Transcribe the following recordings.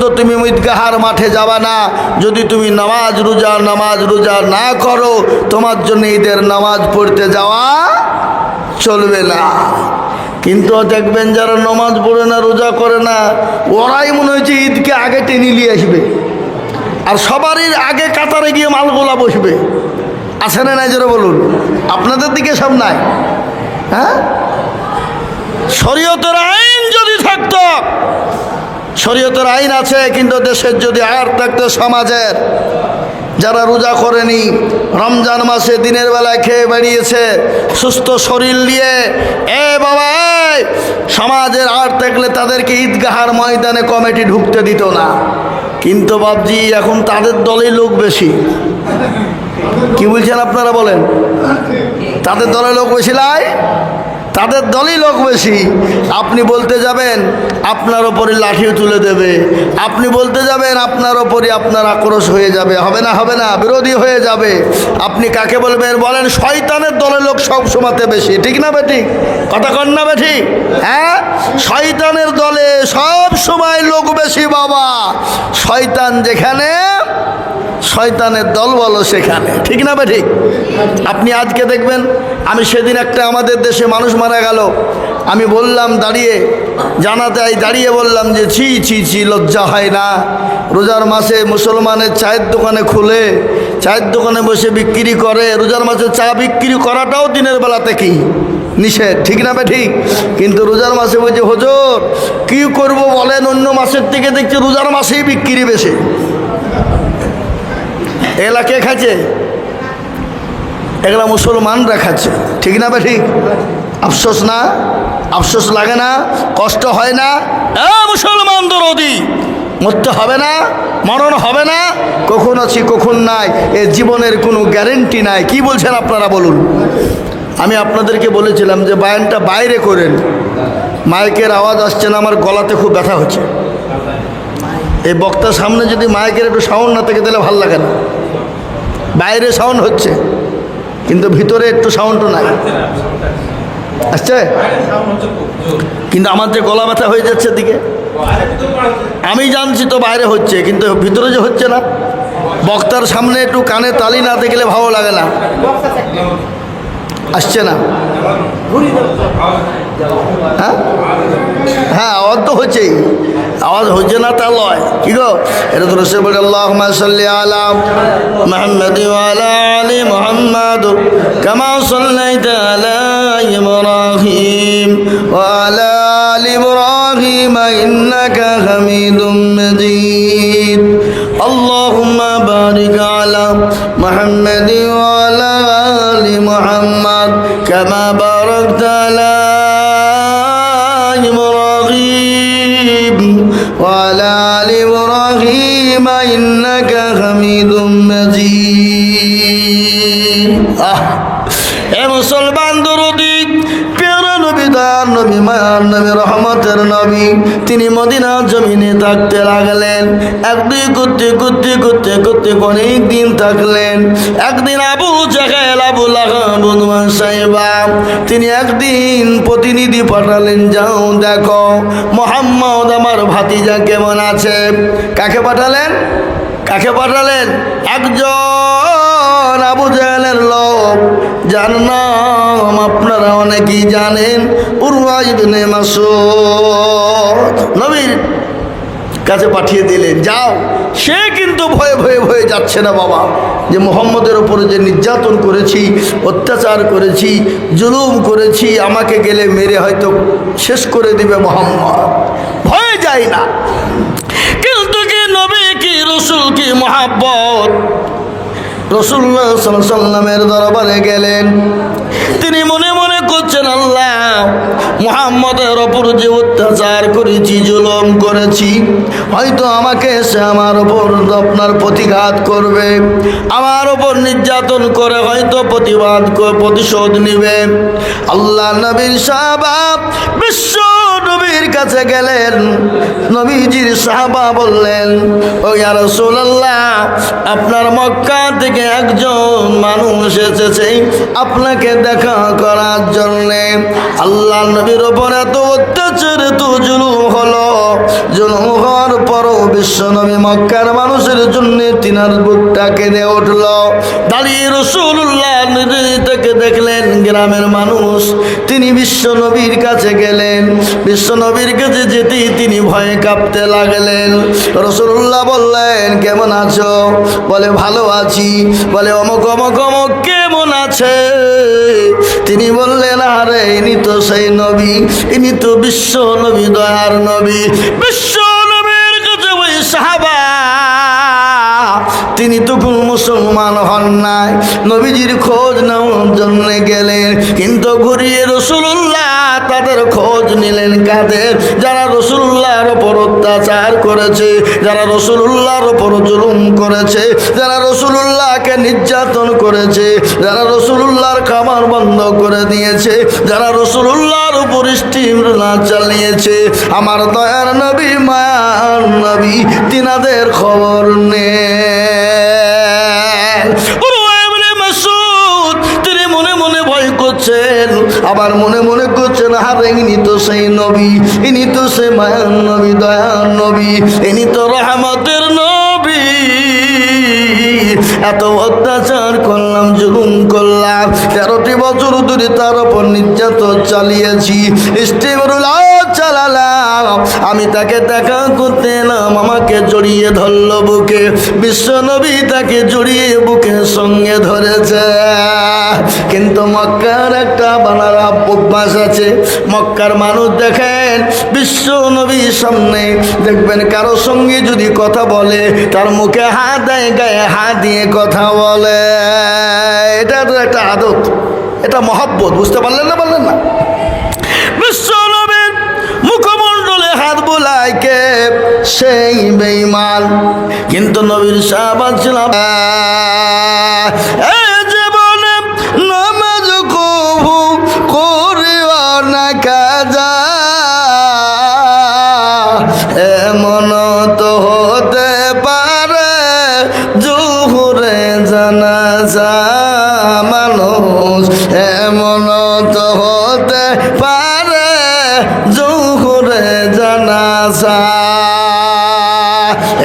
তো তুমি ঈদগাহার মাঠে যাবা না। যদি তুমি নামাজ রোজা না করো, তোমার জন্য ঈদের নামাজ পড়তে যাওয়া চলবে না। কিন্তু দেখবেন যারা নামাজ পড়ে না, রোজা করে না, ওরাই মনে হচ্ছে ঈদকে আগে টেনে নিয়ে আসবে, আর সবারই আগে কাতারে গিয়ে মালগোলা বসবে। আছে না নাই যারা বলুন? আপনাদের দিকে সব নাই? হ্যাঁ, শরীয়তের আইন যদি থাকতো, শরীয়তের আইন আছে, কিন্তু দেশের যদি আয়াত থাকতো, সমাজের যারা রোজা করেনি, রমজান মাসে দিনের বেলায় খেয়ে বেরিয়েছে সুস্থ শরীর নিয়ে, বাবা সমাজের আয়াত থাকলে তাদেরকে ঈদগাহার ময়দানে কমিটি ঢুকতে দিত না। কিন্তু বাবজি এখন তাদের দলেই লোক বেশি। কি বলছেন আপনারা বলেন? তাদের দলে লোক বেশি লাই, তাদের দলই লোক বেশি। আপনি বলতে যাবেন, আপনার ওপরে লাঠিও তুলে দেবে। আপনি বলতে যাবেন, আপনার ওপরে আপনার আক্রোশ হয়ে যাবে। হবে না, বিরোধী হয়ে যাবে। আপনি কাকে বলবেন? বলেন শয়তানের দলের লোক সব সময়তে বেশি। ঠিক না বেঠিক? কথা কন না বেঠিক? হ্যাঁ, শয়তানের দলে সব সময় লোক বেশি বাবা। শয়তান যেখানে, শয়তানের দল বলো সেখানে। ঠিক না বেঠিক? আপনি আজকে দেখবেন, আমি সেদিন একটা আমাদের দেশে মানুষ মারা গেল, আমি বললাম দাঁড়িয়ে, দাঁড়িয়ে বললাম যে ছি লজ্জা হয় না? রোজার মাসে মুসলমানের চায়ের দোকানে খুলে, চায়ের দোকানে বসে বিক্রি করে। রোজার মাসে চা বিক্রি করাটাও দিনের বেলাতে কি নিষেধ? ঠিক না বেঠিক? কিন্তু রোজার মাসে বলছে হুজুর কি করব বলেন, অন্য মাসের থেকে দেখছি রোজার মাসেই বিক্রি বেশি। এগুলা কে খাচ্ছে? এগুলা মুসলমানরা খাচ্ছে। ঠিক না বেঠিক? আফসোস না? আফসোস লাগে না? কষ্ট হয় না? মুসলমান দরদি, মরতে হবে না, মরণ হবে না, কখন আছি কখন নাই এ জীবনের কোনো গ্যারেন্টি নাই। কি বলছেন আপনারা বলুন? আমি আপনাদেরকে বলেছিলাম যে বায়ানটা বাইরে করেন, মাইকের আওয়াজ আসছে না, আমার গলাতে খুব ব্যথা হচ্ছে। এই বক্তার সামনে যদি মাইকের একটু সাউন্ড না থাকে তাহলে ভালো লাগে না। বাইরে সাউন্ড হচ্ছে কিন্তু ভিতরে একটু সাউন্ডও নাই, আসছে, কিন্তু আমার যে গলা ব্যথা হয়ে যাচ্ছে দিকে, আমি জানছি তো বাইরে হচ্ছে, কিন্তু ভিতরে যে হচ্ছে না। বক্তার সামনে একটু কানে তালি না দেখলে ভালো লাগে না। আসছে না? হ্যাঁ হ্যাঁ, আওয়াজ তো হচ্ছেই, আওয়াজ হচ্ছে না তা লয়। কি গো, এটা তো রসে বলে আল্লাহুম্মা সাল্লি আলা মুহাম্মাদি ওয়া আলা আলি মুহাম্মাদ কামা সাল্লাইতা আলা ইব্রাহিম ওয়া আলা আলি ইব্রাহিম ইন্নাকা হামিদুম মাজিদ। আল্লাহুম্মা বারিক আলা মুহাম্মাদি ওয়া আলা আলি মুহাম্মাদ কামা বারাকতা আলা ইব্রাহিম ওয়া আলা আলি ইব্রাহিম ইন্নাকা হামিদুম মাজিদ। এ মুসলমান দরদি, প্যারা নবী, দয়ার নবী, মায়ার নবী, রহমতের নবী, তিনি মদিনা জমিনে থাকতে লাগলেন। একদিন করতে অনেক দিন থাকলেন। একদিন আবু জাহেল, আবু লাহাব, সাহেবা, তিনি একদিন প্রতিনিধি পাঠালেন, যাও দেখো মুহাম্মদ আমার ভাতিজা কেমন আছে। কাকে পাঠালেন? একজন আবু জাহেলের লোক, যার নাম আপনারা অনেকেই জানেন, উরওয়া ইবনে মাসউদ। নবীর কাছে পাঠিয়ে দিলেন, যাও। সে কিন্তু ভয়ে যাচ্ছে না বাবা, যে মুহাম্মদের উপরে যে নির্যাতন করেছি, অত্যাচার করেছি, জুলুম করেছি, আমাকে গেলে মেরে হয়তো শেষ করে দিবে মুহাম্মদ, ভয়ে যায় না। কিন্তু কি নবী কি রসুল কি মহাব্বত, রাসূলুল্লাহ সাল্লাল্লাহু আলাইহি ওয়াসাল্লামের দরবারে গেলেন। তিনি মনে মনে করছেন, আল্লাহ মুহাম্মদের ওপর যে অত্যাচার করেছি, জুলুম করেছি, হয়তো আমাকে সে আমার ওপর আপনার প্রতিঘাত করবে, আমার ওপর নির্যাতন করে হয়তো প্রতিশোধ নেবে। আল্লাহ নবীর সাহাবা বিশ্ব নবীর কাছে গেলেন। নবীজির সাহাবা বললেন, ও ইয়া রাসূলুল্লাহ, আপনার মক্কা থেকে একজন মানুষ এসেছে আপনাকে দেখা করার জন্যে আল্লাহ নবীর ওপর এত অত্যাচার এত জুলুম হলো। জুলুম হওয়ার পরও বিশ্ব নবী মক্কার মানুষের জন্য তিনার বুকটা কেঁদে উঠল। দাঁড়িয়ে রাসূলুল্লাহ নিজেকে দেখলেন গ্রামের মানুষ। তিনি বিশ্ব নবীর কাছে গেলেন। বিশ্ব নবীর কাছে যেতেই তিনি ভয়ে কাঁপতে লাগলেন। রাসূলুল্লাহ বললেন, কেমন আছো? বলে, ভালো আছি। বলে, অমুক অমুক অমুক কেমন আছে? তিনি বললেন, আরে ইনি তো সেই নবী, ইনি তো বিশ্ব নবী, দয়ার নবী। বিশ্ব নবীর কাছে ওই সাহাবা, তিনি তো কোনো মুসলমান হন নাই, নবীজির খোঁজ নেওয়ার জন্য গেলেন। কিন্তু ঘুরিয়ে রাসূলুল্লাহ তাদের খোঁজ নিলেন। কাদের? যারা রাসূলুল্লাহর ওপর অত্যাচার করেছে, যারা রাসূলুল্লাহর ওপর জুলুম করেছে, যারা রাসূলুল্লাহকে নির্যাতন করেছে, যারা রাসূলুল্লাহর খাবার বন্ধ করে দিয়েছে, যারা রাসূলুল্লাহর উপর স্টিমরোলার চালিয়েছে। আমার দয়ার নবী, মায়ার নবী, তিনাদের খবর নেই। তিনি মনে মনে ভয় করছেন, আবার মনে মনে করছেন, আরে ইনি তো সেই নবী, ইনি তো সেই মায়ার নবী, দয়ার নবী, ইনি তো রহমতের নবী। এত অত্যাচার করলাম, জুলুম করলাম, 13টি বছর ধরে তার উপর নির্যাতন চালিয়েছি, স্টিমরোলার চালালাম। আমি তাকে দেখা করতে এলাম, আমাকে জড়িয়ে ধরল বুকে। বিশ্ব নবী তাকে জড়িয়ে বুকের সঙ্গে ধরেছে। কিন্তু মক্কার একটা বানারা অভ্যাস আছে। মক্কার মানুষ দেখেন, বিশ্ব নবীর সামনে দেখবেন কারো সঙ্গে যদি কথা বলে, তার মুখে হাত দেয়, গায়ে হাত দিয়ে কথা বলে। এটা তো একটা আদত, এটা মহব্বত। বুঝতে পারলেন না? বললেন না? বিশ্ব নবীর মুখমণ্ডলে হাত বোলায় কে? সেই বেঈমান। কিন্তু নবীর সাহাবা ছিল জীবনে নামাজ কবু করিও না কাজা, এমন তো হতে পারে জোহরে জানাজা মানুষ, এমন তো হতে পারে জোহরে জানাজা।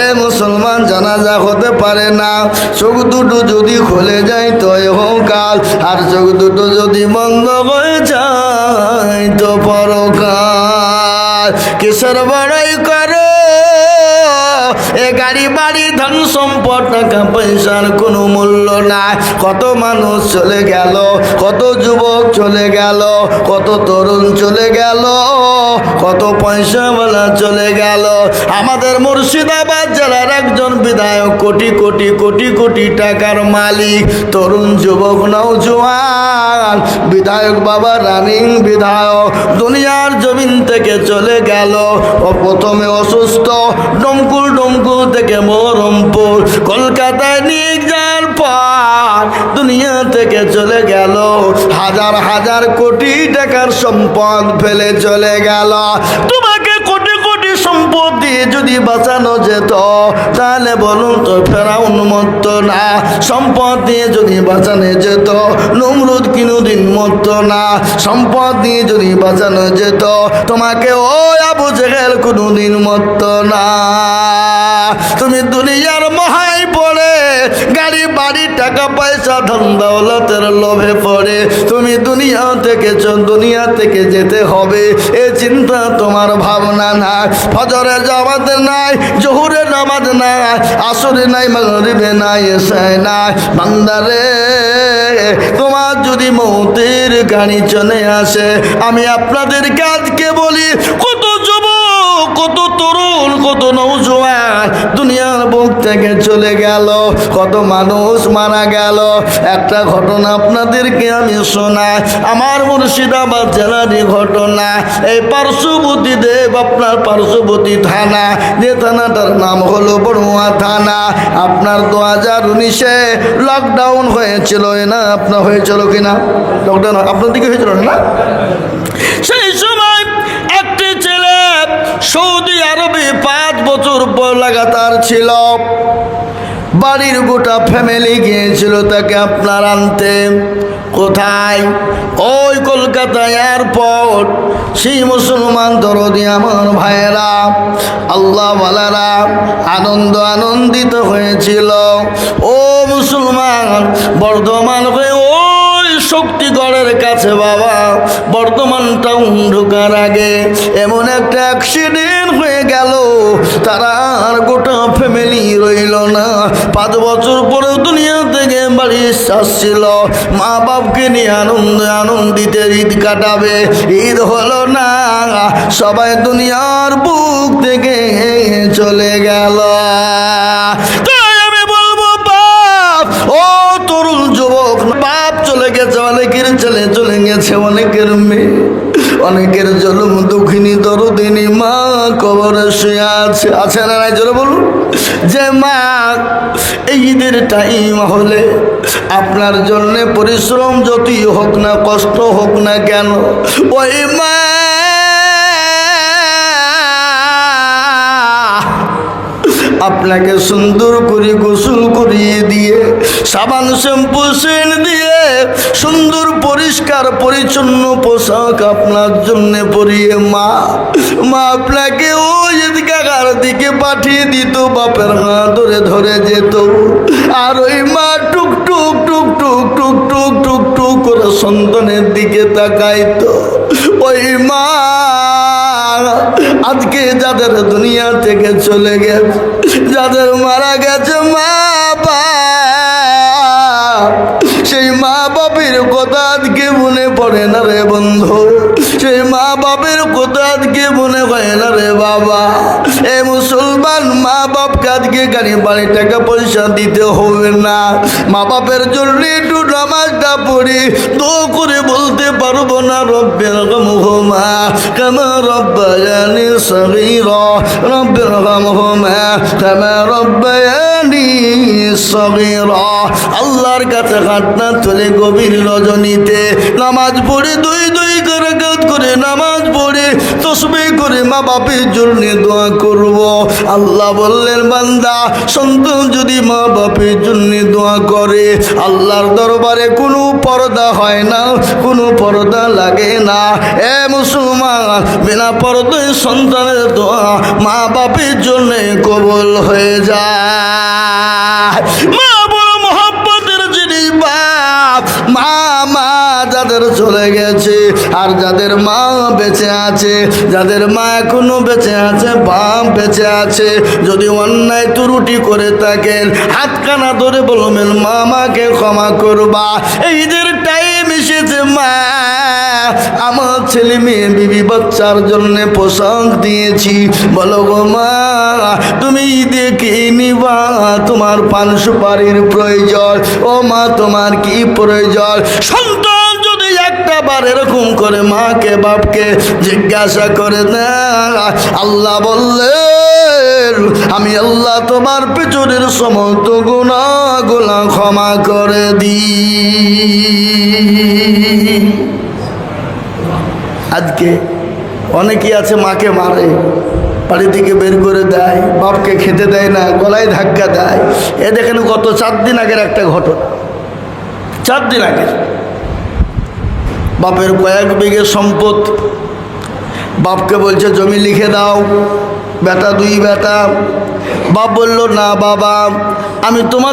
এ মুসলমান, জানাজা হতে পারে না। চোখ দুটো যদি খুলে যায় তো ইহকাল, আর চোখ দুটো যদি বন্ধ হয়ে যায় তো পরকাল। কিসের বড়াই করো? এ গাড়ি বাড়ি ধন সম্পদ টাকা পয়সার কোনো মূল্য নাই। কত মানুষ চলে গেল, কত যুবক চলে গেল, কত তরুণ চলে গেল, কত পয়সাওয়ালা চলে গেল। আমাদের মুর্শিদাবাদ জেলার একজন বিধায়ক, কোটি কোটি কোটি কোটি টাকার মালিক, তরুণ যুবক নওজোয়ান বিধায়ক বাবা, রানিং বিধায়ক, দুনিয়ার জমিন থেকে চলে গেল। ও প্রথমে অসুস্থ, ডমকুল ডমকুল থেকে বহরমপুর, কলকাতায় নিয়ে যাওয়ার পর দুনিয়া থেকে চলে গেল। হাজার হাজার কোটি টাকার সম্পদ ফেলে চলে গেল। তোমাকে কোটি কোটি সম্পদ দিয়ে যদি বাঁচানো যেত, তাহলে বলুন তো ফেরাউন মরত না? সম্পদ দিয়ে যদি বাঁচানো যেত, নমরুদ কোনোদিন মরত না? সম্পদ দিয়ে যদি বাঁচানো যেত, তোমাকে ওই আবু জেহেল কোনোদিন মরত না? তুমি দুনিয়ার মহাই পড়ে, গাড়ি বাড়ি টাকা পয়সা ধন দৌলতের লোভে পড়ে তুমি দুনিয়া থেকে যেতে হবে, এ চিন্তা তোমার ভাবনা না। ফজরে জামাত নাই, জোহরে নামাজ নাই, আসরে নাই, মাগরিবে নাই, এশায় নাই। বান্দারে, তোমার যদি মৌতের গাড়ি চলে আসে, আমি আপনাদের কাজকে বলি, কত যুবক, কত তরুণ, কত নওজোয়ান দুনিয়ার বুক থেকে চলে গেল, কত মানুষ মারা গেল। একটা ঘটনা আপনাদেরকে আমি শোনাই, আমার মুর্শিদাবাদ জেলারই ঘটনা। এই পার্শ্ববর্তী দেব, আপনার পার্শ্ববর্তী থানা, যে থানাটার নাম হলো বড়ুয়া থানা। আপনার 2019-এ লকডাউন হয়েছিল না? আপনার হয়েছিল কিনা লকডাউন? আপনার দিকে হয়েছিল না? সেই সময় একটি ছেলে সৌদি আরবে 5 বছর লাগাতার ছিল। বাড়ির গোটা ফ্যামিলি গিয়েছিল তাকে আপনার আনতে। কোথায়? ওই কলকাতা এয়ারপোর্ট। সেই মুসলমান দরদি আমার ভাইয়েরা, আল্লাহ ওয়ালারা আনন্দিত হয়েছিল। ও মুসলমান, বর্ধমান হয়ে ওই শক্তিগড়ের কাছে বাবা, বর্ধমান টাউন ঢোকার আগে এমন একটা অ্যাক্সিডেন্ট হয়ে গেল, তারা আর গোটা ফ্যামিলি রইল না। 5 বছর পরে দুনিয়া থেকে বাড়ি আসছিল, মা বাপকে নিয়ে আনন্দিতে ঈদ কাটাবে। ঈদ হলো না, সবাই দুনিয়ার বুক থেকে চলে গেল। তাই আমি বলবো বাপ, ও তরুণ যুবক, বাপ চলে গেছে, অনেকের ছেলে চলে গেছে, অনেকের মেয়ে, অনেকের জন্ম দুঃখিনী দরদিনী মা কবরে শুয়ে আছে না নাই? জোরে বলুন। যে মা এই ঈদের টাইম হলে আপনার জন্য পরিশ্রম যতই হোক না, কষ্ট হোক না কেন, ওই মা আপনাকে সুন্দর করে গোসল করিয়ে দিয়ে, সাবান শ্যাম্পু সেন্ট দিয়ে, সুন্দর পরিষ্কার পরিচ্ছন্ন পোশাক আপনার জন্য পরিয়ে মা আপনাকে ওই ঈদগাহর দিকে পাঠিয়ে দিত, বাপের হাত ধরে ধরে যেত। আর ওই মা টুক টুক টুক টুক টুক টুক টুক টুক করে সন্তানের দিকে তাকাইতো। ওই মা আজকে যাদের দুনিয়া থেকে চলে গেছে, যাদের মারা গেছে মা বাপ, সেই মা বাপের কথা আজকে মনে পড়ে না রে বন্ধু, সেই মা বাপের কথা আজকে মনে হয় না রে বাবা। এ মুসলমান, মা বাপকে আজকে গাড়ি বাড়ি টাকা পয়সা দিতে হবে না, মা বাপের জন্য একটু নামাজটা পড়ি দোয়া করে বলতে পারবো না, রব্বির রহমহুমা কামা রব্বায়ানি সগীরা, রব্বির রহমহুমা কামা রব্বায়ানি সগীরা। আল্লাহর কাছে হাতটা তুলে গভীর রজনীতে নামাজ পড়ে দুই করে কাজ করে নামাজ পড়ে তসবিহ করে মা বাপের জন্য দোয়া করব। আল্লাহ বললেন, বান্দা সন্তান যদি মা বাপের জন্য দোয়া করে, আল্লাহর দরবারে কোনো পর্দা হয় না, কোনো পর্দা লাগে না। এ মুসলমান, বিনা পর্দায় সন্তানের দোয়া মা বাপের জন্য কবুল হয়ে যায়। মা বড় মহব্বতের জিনিস বাপ। মা যাদের চলে গেছে আর যাদের মা বেঁচে আছে, যাদের মা এখনো বেঁচে আছে, বাপ বেঁচে আছে, যদি অন্যায় ত্রুটি করে থাকেন হাতখানা ধরে বলবেন, মা আমাকে ক্ষমা করবা। ঈদের টাইম এসেছে, মা আমার ছেলে মেয়ে বিবি বাচ্চার জন্য পোশাক দিয়েছি, বলো গো মা তুমি ঈদে কি নিবা? তোমার পান সুপারির প্রয়োজন, ও মা তোমার কি প্রয়োজন? সন্তান যদি একটা বার এরকম করে মাকে বাপকে জিজ্ঞাসা করে না, আল্লাহ বললেন আমি আল্লাহ তোমার পেছনের সমস্ত গুনাহগুলো ক্ষমা করে দিই। আজকে অনেকেই আছে মাকে মারে, বাড়ি থেকে বের করে দেয়, বাপকে খেতে দেয় না, গলায় ধাক্কা দেয়। এ দেখেন গত 4 দিন আগের একটা ঘটনা, 4 দিন আগের। বাপের কয়েক বিঘে সম্পদ, বাপকে বলছে জমি লিখে দাও, বেটা 2 বেটা। বাপ বলল, না বাবা, আমি তোমার